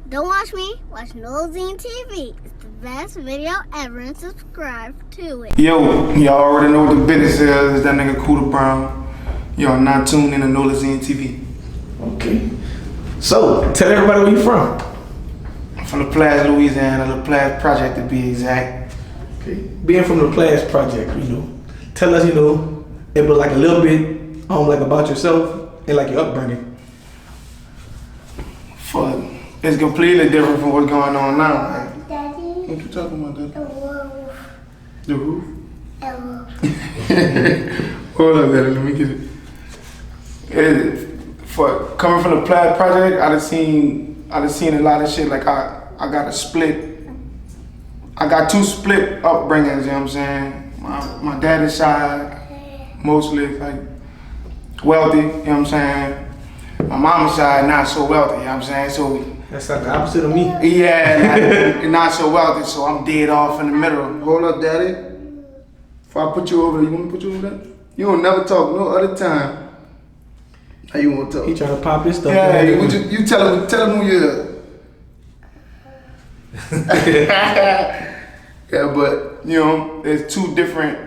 Don't watch me, watch Nolazine TV. It's the best video ever and subscribe to it. Yo, y'all already know what the business is. It's that nigga Kouda Brown. Y'all not tuned in to Nolazine TV. Okay. So, tell everybody where you from. I'm from the Plaza, Louisiana, the Plaza Project to be exact. Okay. Being from the Plaza Project, tell us, it was like a little bit, like about yourself and like your upbringing. Fuck. It's completely different from what's going on now. Like, Daddy. what you talking about, Daddy? The roof. The roof? The roof. Hold up, Daddy. Let me get it. For coming from the Plaid Project, I done seen a lot of shit. Like I got two split upbringings. You know what I'm saying? My daddy's side mostly like wealthy. You know what I'm saying? My mama's side not so wealthy. You know what I'm saying? So that's like the opposite of me. yeah, not so wealthy. So I'm dead off in the middle. Hold up, Daddy. Before I put you over there, you want me to put you over there? You don't never talk no other time. How you want to talk? He trying to pop his stuff. Yeah, you tell him who you are. Yeah, but there's two different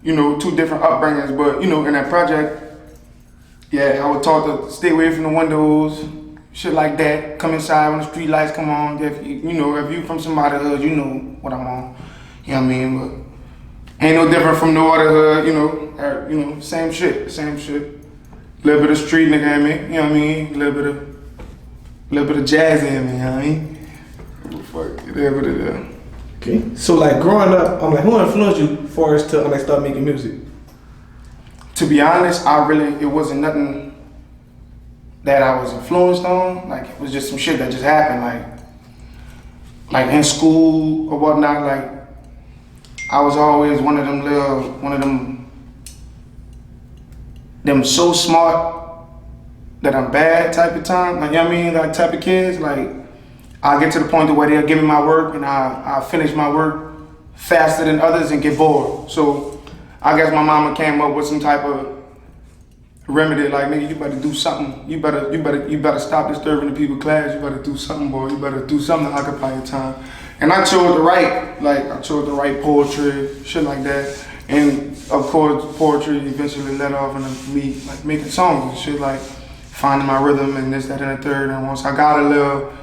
upbringings. But in that project, yeah, I was taught to stay away from the windows, shit like that. Come inside when the street lights come on. If you from somebody's hood, you know what I'm on. You know what I mean? But ain't no different from no other hood. Same shit. Little bit of street nigga in me, you know what I mean? Little bit of jazz in me, you know what I mean? Fuck, whatever. Okay. So like growing up, who influenced you for us to start making music? To be honest, it wasn't nothing that I was influenced on. Like it was just some shit that just happened. Like in school or whatnot. Like I was always one of them so smart that I'm bad type of time, like, you know what I mean, like type of kids. Like I'll get to the point where they'll give me my work and I'll finish my work faster than others and get bored. So I guess my mama came up with some type of remedy, like, nigga, you better do something. You better stop disturbing the people class. You better do something, boy. You better do something to occupy your time. And I chose to write poetry, shit like that. And of course, poetry eventually led off into me like making songs and shit, like finding my rhythm and this, that, and the third. And once I got a little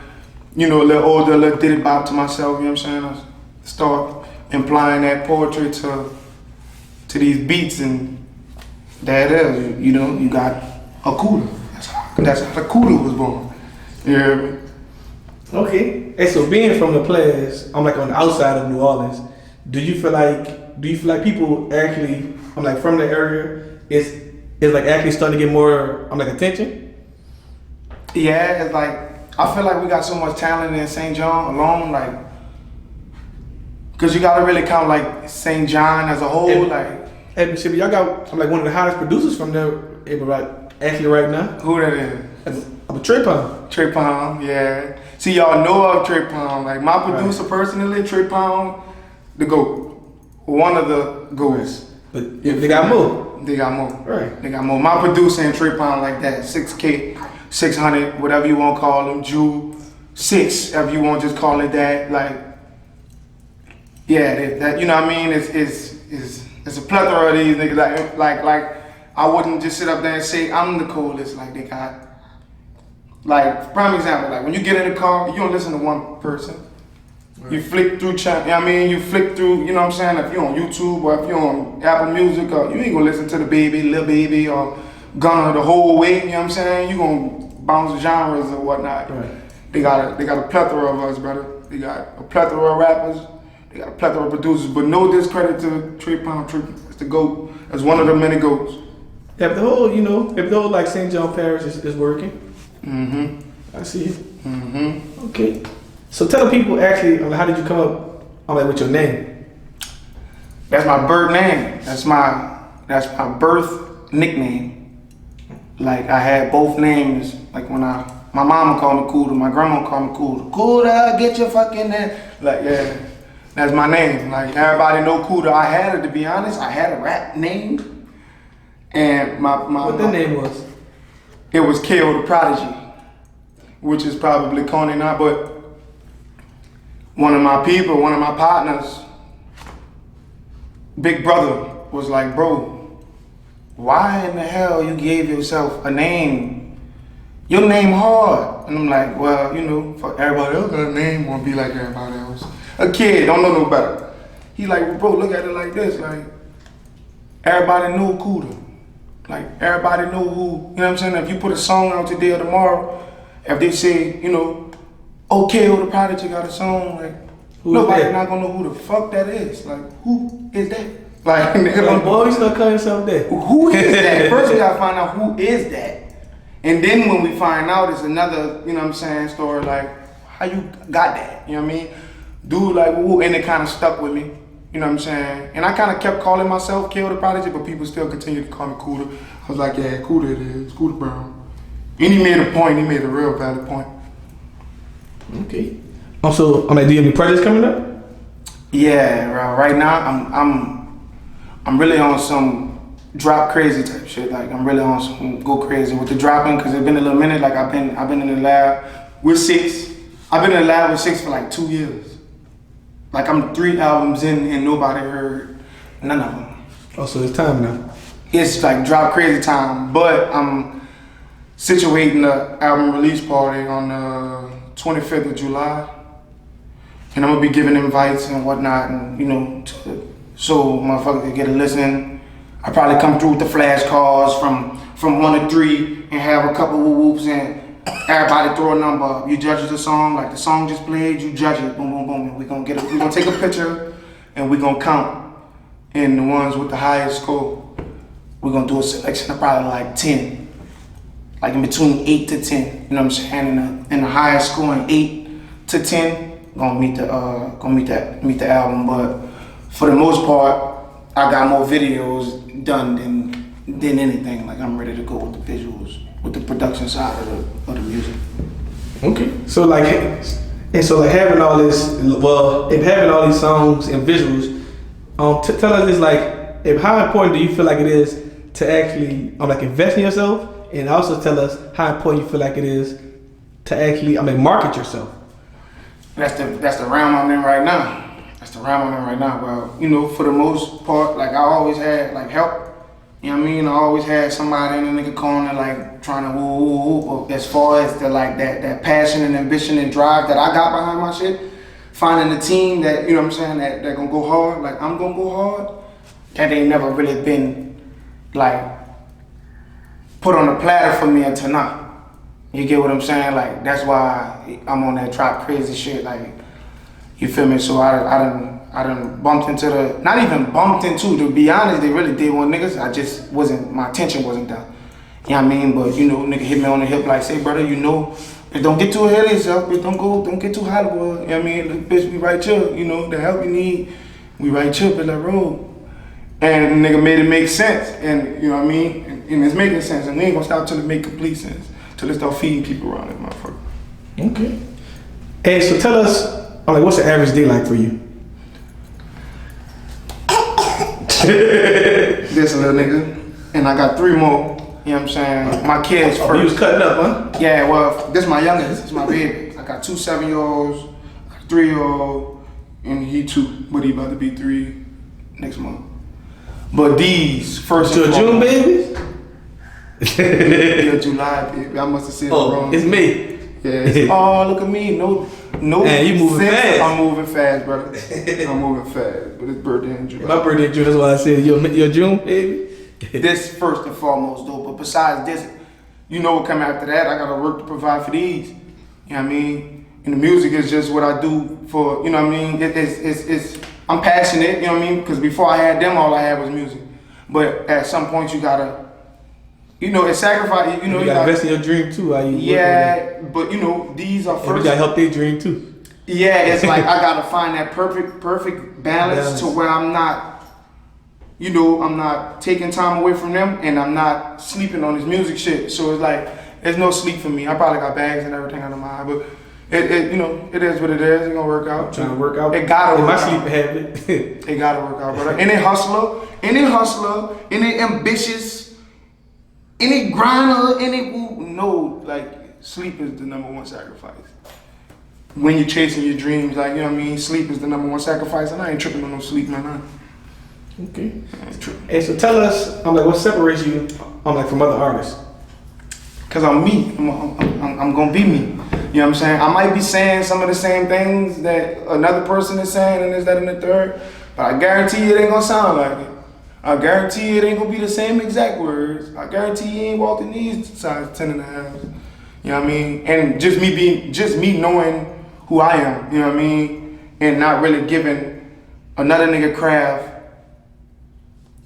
older, a little ditty bop to myself, you know what I'm saying? I start implying that poetry to these beats, and there it is. You got a Kouda. That's how the Kouda was born. You hear me? Okay. Hey, so being from the place, on the outside of New Orleans, do you feel like people actually, from the area, is like actually starting to get more, attention? Yeah, it's like, I feel like we got so much talent in St. John alone, cause you gotta really count like St. John as a whole, Hey, y'all got, one of the hottest producers from there, right now. Who that is? Trey Pound. Trey Pound, yeah. See, y'all know of Trey Pound. Like my producer personally, Trey Pound, the GOAT. One of the GOATs. But they got more. They got more. Right. They got more. My producer and Trey Pound like that. 6K, 600, whatever you want to call them. Jew, 6, if you want to just call it that. Like, yeah, that you know what I mean? It's a plethora of these niggas. Like I wouldn't just sit up there and say I'm the coolest. Like they got, like, prime example, like when you get in the car, you don't listen to one person. Right. You flick through you flick through, you know what I'm saying? If you're on YouTube or if you're on Apple Music, or you ain't gonna listen to the Lil Baby or Gunna the whole way, you know what I'm saying? You gonna bounce genres or whatnot. Right. They got a plethora of us, brother. They got a plethora of rappers, they got a plethora of producers, but no discredit to Trey Pound. It's the GOAT. It's one of the many GOATs. If the whole like St. John Parish is working. Mm-hmm. I see it. Mm-hmm. Okay. So tell the people actually, how did you come up with your name? That's my birth name. That's my birth nickname. Like I had both names. Like when my mama called me Kouda, my grandma called me Kouda. Kouda, get your fucking name. Like, yeah, that's my name. Like everybody know Kouda. To be honest, I had a rap name. And what the name was? It was KO the Prodigy. which is probably corny now, but one of my people, one of my partners, big brother, was like, bro, why in the hell you gave yourself a name? Your name hard. And I'm like, well, you know, for everybody else, a name won't be like everybody else. A kid, don't know no better. He like, well, bro, look at it like this, like, everybody know Kouda. Like, everybody know who, you know what I'm saying? If you put a song out today or tomorrow, if they say, you know, okay, the Prodigy got a song, like, nobody not gonna know who the fuck that is. Like, who is that? Like, nigga, boy, you start calling yourself that. Who is that? First we gotta find out who is that. And then when we find out, it's another, you know what I'm saying, story like, how you got that? You know what I mean? Dude, like, woo, and it kind of stuck with me. You know what I'm saying? And I kind of kept calling myself Kill the Prodigy, but people still continue to call me Kouda. I was like, yeah, Kouda it is, Kouda Brown. And he made a point, he made a real valid point. Okay. Also, I'm like, do you have any projects coming up? Yeah, right now I'm really on some drop crazy type shit. Like I'm really on some go crazy with the dropping because it's been a little minute. Like I've been in the lab with 6. I've been in the lab with 6 for like 2 years. Like I'm 3 albums in and nobody heard none of them. Oh, so it's time now. It's like drop crazy time, but I'm situating the album release party on the 25th of July. And I'm gonna be giving invites and whatnot, and you know, so motherfuckers can get a listen. I probably come through with the flashcards from 1 to 3 and have a couple whoops and everybody throw a number up. You judge the song, like the song just played, you judge it, boom, boom, boom. And we're gonna take a picture and we're gonna count. And the ones with the highest score, we're gonna do a selection of probably like 10. Like in between 8 to 10. You know what I'm saying? And the highest score in 8 to 10 gonna meet the album. But for the most part, I got more videos done than anything. Like I'm ready to go with the visuals, with the production side of the music. Okay. So like having all this, well, and having all these songs and visuals, tell us this, like, how important do you feel like it is to actually like invest in yourself, and also tell us how important you feel like it is to actually market yourself. That's the realm I'm in right now. Well, you know, for the most part, like I always had like help. You know what I mean? I always had somebody in the nigga corner like trying to woo. But as far as the like that passion and ambition and drive that I got behind my shit, finding a team that, you know what I'm saying, that gonna go hard, like I'm gonna go hard, that ain't never really been like put on a platter for me until now. You get what I'm saying? Like that's why I'm on that drop crazy shit. Like, you feel me? So I done bumped into not even bumped into, to be honest, they really did want niggas. I just my attention wasn't down. You know what I mean? But you know, nigga hit me on the hip like, say brother, you know, don't get too ahead of yourself, but don't get too Hollywood. You know what I mean? Look, bitch, we right here, you know, the help you need, we right here, but that road. And the nigga made it make sense, and you know what I mean? And it's making sense, and we ain't gonna stop till it make complete sense. Till they start feeding people around it, motherfucker. Okay. Hey, so tell us, like, what's the average day like for you? This little nigga, and I got 3 more. You know what I'm saying? My kids first. You was cutting up, huh? Yeah, well, this is my youngest. This is my baby. I got 2 7-year-olds, a 3-year-old, and he 2, but he about to be 3 next month. But these first. Your June babies? Yeah, July, baby. I must have said it wrong. It's me. Yeah. Oh, look at me. No. Man, you moving fast. I'm moving fast, brother. I'm moving fast. But it's birthday in July. My birthday in June. That's why I said your June, baby. This first and foremost, though. But besides this, you know what come after that? I gotta work to provide for these. You know what I mean? And the music is just what I do for. You know what I mean? It's I'm passionate. You know what I mean? Because before I had them, all I had was music. But at some point, you gotta. You know, it's sacrifice. You know, you gotta invest in your dream too. Yeah, but you know, these are first. And you gotta help their dream too. Yeah, it's like I gotta find that perfect balance to where I'm not, you know, I'm not taking time away from them, and I'm not sleeping on this music shit. So it's like there's no sleep for me. I probably got bags and everything under my eye, but it you know, it is what it is. It's gonna work out. Trying to work out. It gotta work out. My sleep habit. It gotta work out, brother. Any hustler, any ambitious. Any grinder, like sleep is the number one sacrifice. When you're chasing your dreams, like, you know what I mean? Sleep is the number one sacrifice, and I ain't tripping on no sleep, man. Okay. I ain't tripping. Hey, so tell us, what separates you, from other artists? Cause I'm me. I'm gonna be me. You know what I'm saying? I might be saying some of the same things that another person is saying, and this, that, and the third, but I guarantee you it ain't gonna sound like it. I guarantee you it ain't gonna be the same exact words. I guarantee you ain't walking these size 10 and a half. You know what I mean? And just me knowing who I am, you know what I mean? And not really giving another nigga craft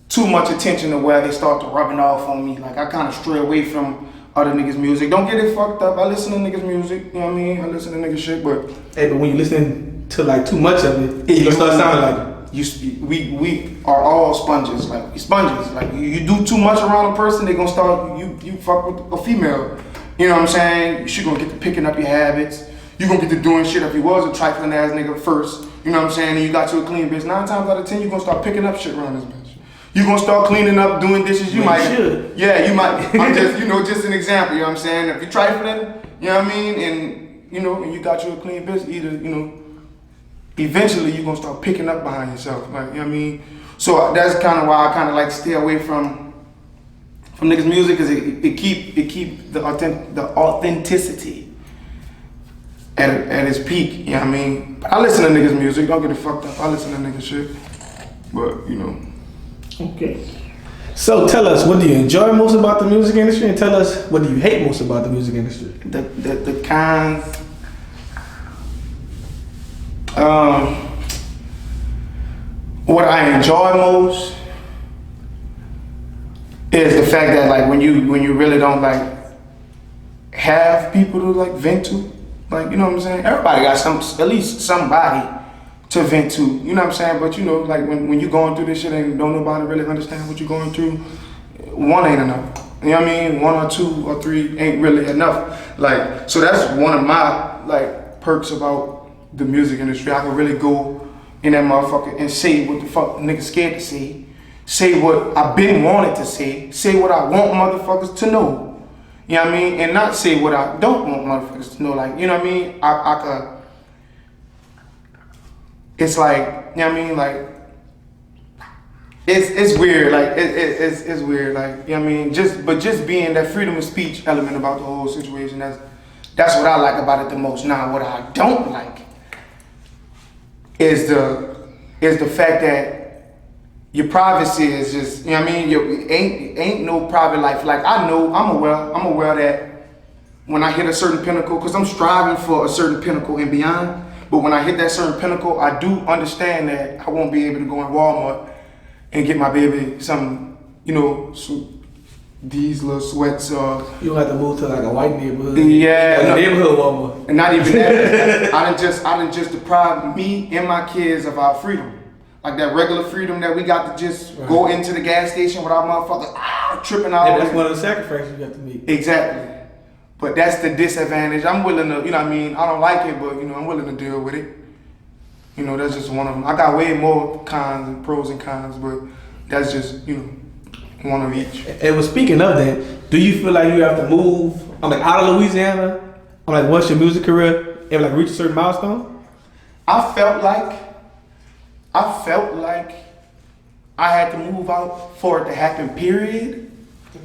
too much attention to where they start to rubbing off on me. Like, I kind of stray away from other niggas' music. Don't get it fucked up. I listen to niggas' music, you know what I mean? I listen to niggas' shit, but... Hey, but when you listen to, like, too much of it, you start sounding like it. We are all sponges, like, we sponges. Like, you do too much around a person, they gonna start, you fuck with a female. You know what I'm saying? She gonna get to picking up your habits. You gonna get to doing shit if you was a trifling ass nigga first. You know what I'm saying? And you got you a clean bitch. 9 times out of 10, you gonna start picking up shit around this bitch. You gonna start cleaning up, doing dishes. You might. Yeah, you might. I'm just, just an example. You know what I'm saying? If you're trifling, you know what I mean, and and you got you a clean bitch, either eventually you're gonna start picking up behind yourself. Like, you know what I mean? So that's kind of why I kind of like to stay away from niggas' music, because it keep the authenticity at its peak. You know what I mean? But I listen to niggas' music. Don't get it fucked up. I listen to niggas' shit. But Okay. So tell us, what do you enjoy most about the music industry, and tell us, what do you hate most about the music industry? The kinds. What I enjoy most is the fact that, like, when you really don't, like, have people to, like, vent to, like, you know what I'm saying? Everybody got at least somebody to vent to, you know what I'm saying? But like, when you're going through this shit and don't nobody really understand what you're going through, one ain't enough. You know what I mean? 1 or 2 or 3 ain't really enough. Like, so that's one of my, like, perks about the music industry. I can really go in that motherfucker and say what the fuck niggas scared to say what I've been wanted to say what I want motherfuckers to know. You know what I mean? And not say what I don't want motherfuckers to know. Like, you know what I mean? I could. It's like, you know what I mean? Like, it's weird. Like, it's weird. Like, you know what I mean? Just being that freedom of speech element about the whole situation. That's what I like about it the most. Now, what I don't like is the fact that your privacy is just, you know what I mean? Ain't no private life. Like, I'm aware that when I hit a certain pinnacle, because I'm striving for a certain pinnacle and beyond. But when I hit that certain pinnacle, I do understand that I won't be able to go in Walmart and get my baby some these little sweats. You don't have to move to, like, a white neighborhood. Yeah, like neighborhood Walmart. And not even that. I done just deprived me and my kids of our freedom. Like that regular freedom that we got to just go into the gas station without motherfuckers tripping out. Yeah, that's one of the sacrifices you have to make. Exactly. But that's the disadvantage. I'm willing to, you know what I mean? I don't like it, but, I'm willing to deal with it. That's just one of them. I got way more cons and pros and cons, but that's just, one of each. And well, speaking of that, do you feel like you have to move, out of Louisiana? Once your music career ever, reach a certain milestone? I felt like I had to move out for it to happen, period.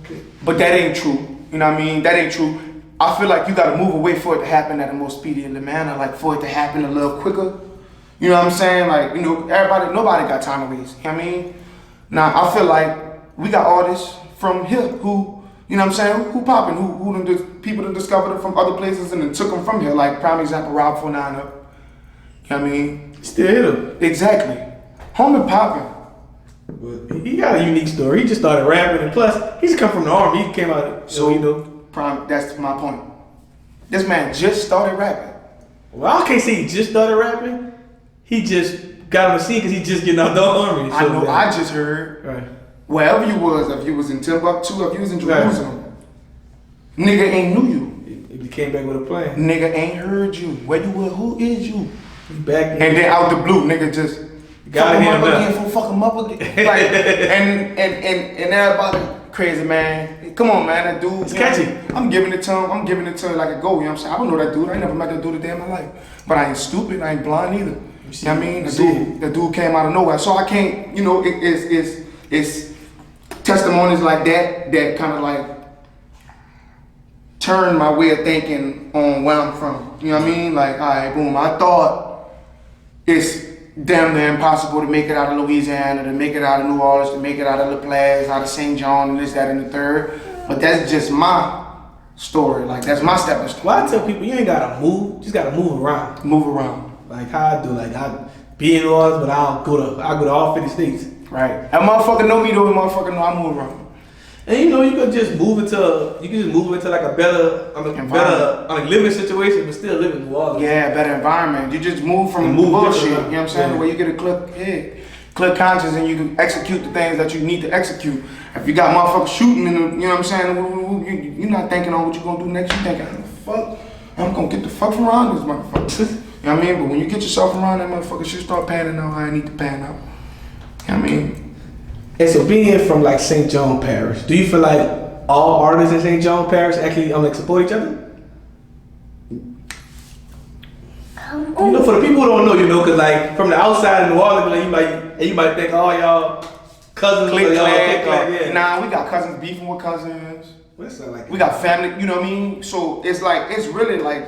Okay. But that ain't true. You know what I mean? That ain't true. I feel like you gotta move away for it to happen at a more speedier manner, like for it to happen a little quicker. You know what I'm saying? Like, nobody got time to waste. You know what I mean? Now, I feel like we got artists from here who, you know what I'm saying, who popping, who people that discovered it from other places and then took them from here. Like, prime example, Rob 49 up. You know what I mean? Still hit him. Exactly. Homie popping. But he got a unique story. He just started rapping, and plus, he's come from the army. He came out, prime. That's my point. This man just started rapping. Well, I can't say he just started rapping. He just got on the scene because he just getting out the army. I know. I just heard. Wherever you was, if you was in Timbuktu, if you was in Jerusalem, nigga ain't knew you. If you came back with a plan, nigga ain't heard you. Where you were? Who is you? He back. And then out the blue, nigga just got him up again. Fuck him up again. Like, and everybody crazy, man. come on, man, that dude. It's catchy. I'm giving it to him. I'm giving it to him like a go. You know what I'm saying? I don't know that dude. I ain't never met that dude a day in my life. But I ain't stupid. I ain't blind either. You know what I mean? That dude came out of nowhere. So I can't, you know, it's testimonies like that kind of like turn my way of thinking on where I'm from. You know what I mean? Like, all right, boom. I thought it's damn near impossible to make it out of Louisiana, to make it out of New Orleans, to make it out of La Place, out of St. John, and this, that, and the third. But that's just my story. Like, that's my stepping stone. Well, I tell people, you ain't gotta move, just gotta move around. Move around. Like how I do, like I be in New Orleans, but I'll go to all 50 states. Right. That motherfucker know me though, motherfucker know I move around. And you know, you could just move into like a better, living situation, but still live in New Orleans. Yeah, better environment. You just move from bullshit. You know what I'm saying? The way you get a clear conscience, and you can execute the things that you need to execute. If you got motherfuckers shooting in the, you know what I'm saying? You're not thinking on what you're gonna do next. You thinking, fuck, I'm gonna get the fuck from around this motherfucker. You know what I mean? But when you get yourself around that motherfucker, shit start panning out how I need to pan out. You know what I mean? And so being from like St. John Parish, do you feel like all artists in St. John Parish actually like support each other? You know, for the people who don't know, you know, cause like from the outside of New Orleans, like, you might think all y'all cousins, Click, yeah. Nah, we got cousins beefing with cousins. What's that like? We got family, you know what I mean? So it's like, it's really like,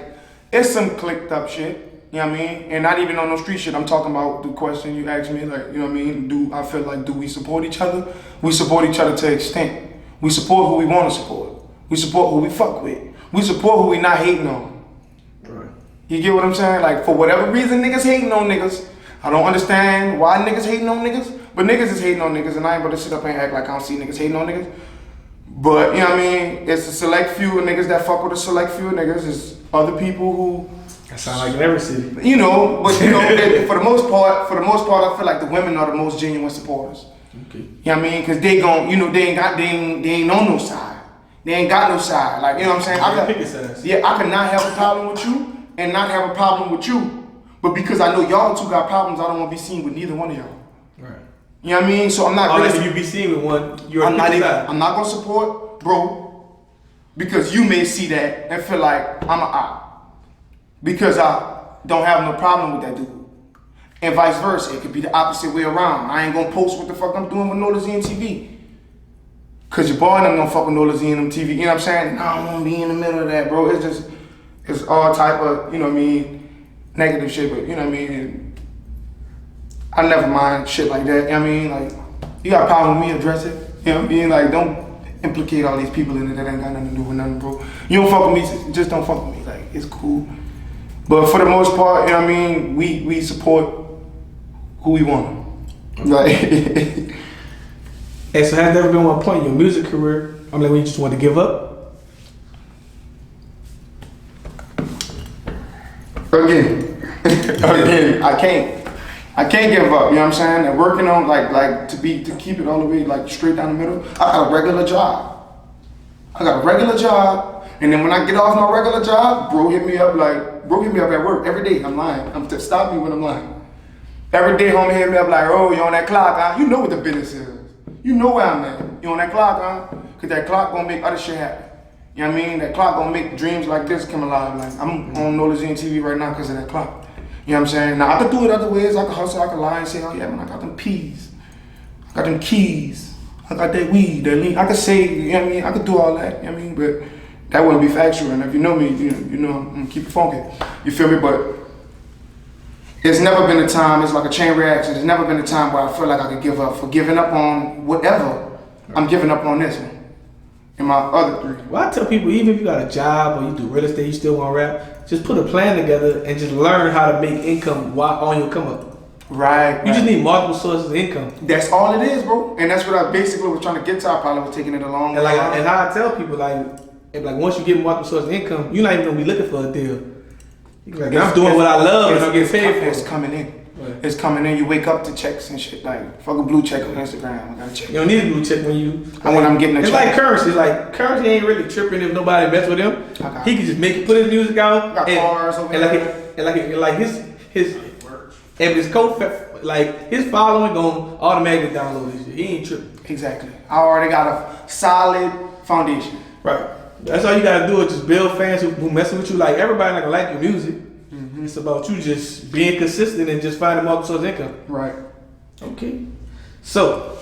it's some clicked up shit. You know what I mean? And not even on no street shit. I'm talking about the question you asked me, like, you know what I mean? Do we support each other? We support each other to an extent. We support who we want to support. We support who we fuck with. We support who we not hating on. Right. You get what I'm saying? Like, for whatever reason niggas hating on niggas. I don't understand why niggas hating on niggas, but niggas is hating on niggas, and I ain't about to sit up and act like I don't see niggas hating on niggas. But, you know what I mean? It's a select few of niggas that fuck with a select few of niggas. It's other people who... That sound like in every city. You know, but you know, for the most part, I feel like the women are the most genuine supporters. Okay. You know what I mean? Cause they gon', you know, they ain't on no side. They ain't got no side. Like, you know what I'm saying? I could not have a problem with you and not have a problem with you. But because I know y'all two got problems, I don't want to be seen with neither one of y'all. Right. You know what I mean? So I'm not really. If you be seen with one, I'm not gonna support bro, because you may see that and feel like I'm a op. Because I don't have no problem with that dude. And vice versa. It could be the opposite way around. I ain't gonna post what the fuck I'm doing with Nolazine TV. Cause your boy and them don't fuck with Nolazine TV. You know what I'm saying? I don't wanna be in the middle of that, bro. It's all type of, you know what I mean, negative shit, but you know what I mean? I never mind shit like that. You know what I mean? Like, you got a problem with me, address it. You know what I mean? Like, don't implicate all these people in it that ain't got nothing to do with nothing, bro. You don't fuck with me, just don't fuck with me. Like, it's cool. But for the most part, you know what I mean, we support who we want. Like, and so has there ever been one point in your music career, when you just wanted to give up? Again, I can't give up, you know what I'm saying? And working on to keep it all the way like straight down the middle, I got a regular job. And then when I get off my regular job, bro hit me up at work every day. I'm lying. Stop me when I'm lying. Every day, homie hit me up like, oh, you on that clock, huh? You know what the business is. You know where I'm at. You on that clock, huh? Cause that clock gonna make other shit happen. You know what I mean? That clock gonna make dreams like this come alive. Like, I'm on Nolazine TV right now because of that clock. You know what I'm saying? Now, I could do it other ways. I could hustle, I could lie and say, oh yeah, man, I got them peas. I got them keys. I got that weed, that lean. I could say, you know what I mean? I could do all that, you know what I mean? But that wouldn't be factual. And if you know me, you know I'm gonna keep it funky. You feel me? But it's never been a time, it's like a chain reaction. There's never been a time where I feel like I could give up. For giving up on whatever, I'm giving up on this one. And my other three. Well, I tell people, even if you got a job or you do real estate, you still want to rap, just put a plan together and just learn how to make income while on your come up. Right. You just need multiple sources of income. That's all it is, bro. And that's what I basically was trying to get to. I probably was taking it along. And and how I tell people, once you get multiple sources of income, you're not even gonna be looking for a deal. Like, I'm doing what I love and I'm getting paid for it. It's coming in. Right. It's coming in. You wake up to checks and shit. Like, fuck a blue check on Instagram. I got a check. You don't need a blue check when I'm getting a check. It's like Currency. Like, Currency ain't really tripping if nobody mess with him. He can just put his music out. Got cars over his his following gonna automatically download this shit. He ain't tripping. Exactly. I already got a solid foundation. Right. That's all you gotta do is just build fans who messing with you. Like everybody not gonna like your music. Mm-hmm. It's about you just being consistent and just finding multiple sources of income. Right. Okay. So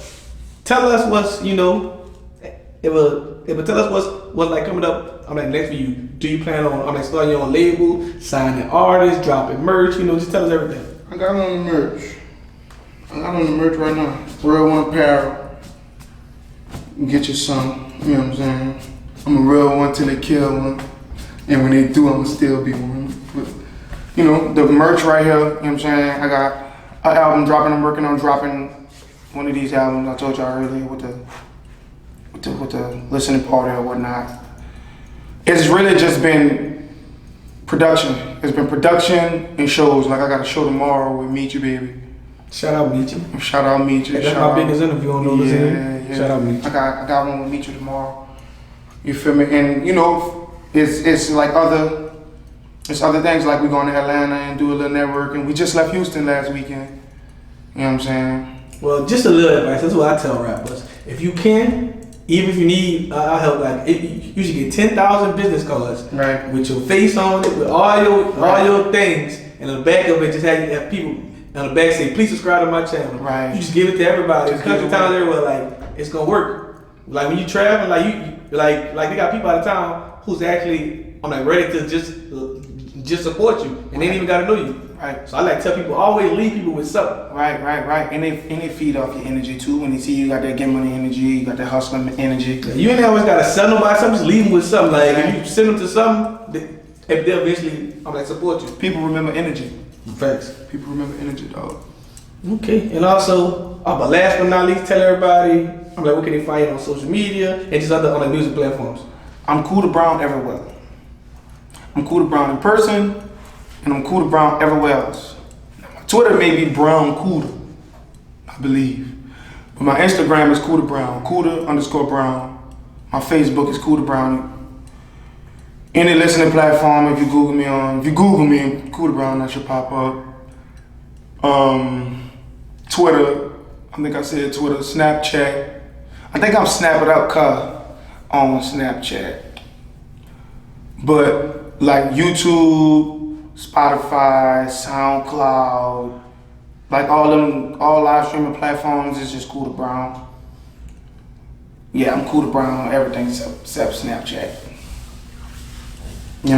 tell us what's it will tell us what's like coming up. I'm like next for you. Do you plan on starting your own label, signing artists, dropping merch? Just tell us everything. I got on the merch. Right now. Real One Apparel. Get you some. You know what I'm saying? I'm a real one till they kill one. And when they do, I'ma still be one. But, the merch right here, you know what I'm saying? I got an album dropping. I'm working on dropping one of these albums I told y'all earlier with the listening party or whatnot. It's really just been production. It's been production and shows. Like I got a show tomorrow with Meet You Baby. Shout out Meet You. Shout out Meet You. That's my biggest interview on Nolazine. Yeah. Shout out Meet You. I got one with Meet You tomorrow. You feel me? And it's like other things, like we're going to Atlanta and do a little networking. We just left Houston last weekend. You know what I'm saying? Well, just a little advice. That's what I tell rappers. If you can, even if you need our help, you should get 10,000 business cards, right, with your face on it, with all your things, and on the back of it, just have people on the back say, "Please subscribe to my channel." Right. You just give it to everybody. Country towns everywhere, it's gonna work. Like when you travel, like they got people out of town who's actually ready to just support you, and they ain't even gotta know you. Right. So I like to tell people, always leave people with something. Right. And they feed off your energy too. When they see you got that get money energy, you got that hustling energy. You ain't always gotta sell nobody something, just leave them with something. Like if you send them to something, they'll eventually support you. People remember energy. Facts. People remember energy, dog. Okay. And also, but last but not least, tell everybody, what can they find you on social media and just on the music platforms? I'm Kouda Brown everywhere. I'm Kouda Brown in person, and I'm Kouda Brown everywhere else. My Twitter may be Brown Kouda, I believe. But my Instagram is Kouda Brown, Kouda_Brown. My Facebook is Kouda Brown. Any listening platform, if you Google me, Kouda Brown, that should pop up. Twitter, I think I said Twitter, Snapchat. I think I'm Snap It Up on Snapchat. But like YouTube, Spotify, SoundCloud, like all live streaming platforms is just Kouda Brown. Yeah, I'm Kouda Brown on everything except Snapchat. You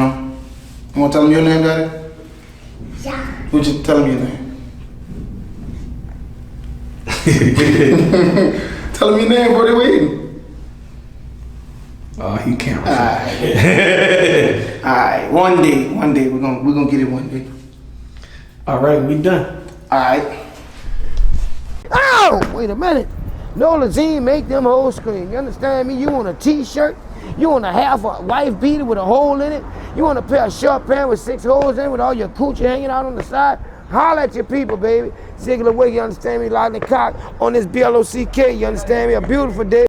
wanna tell them your name, Daddy? Yeah. Would you tell them your name? Tell them your name, bro. They waiting. Oh, he can't. Alright. One day we're gonna get it one day. All right, we done. Alright. Oh, wait a minute. Nolazine make them hoes scream. You understand me? You want a t-shirt? You want a half a wife beater with a hole in it? You want a pair of short pants with 6 holes in it with all your coochie hanging out on the side? Holler at your people, baby. Ziggler way, you understand me? Lock the cock on this BLOCK, you understand me? A beautiful day.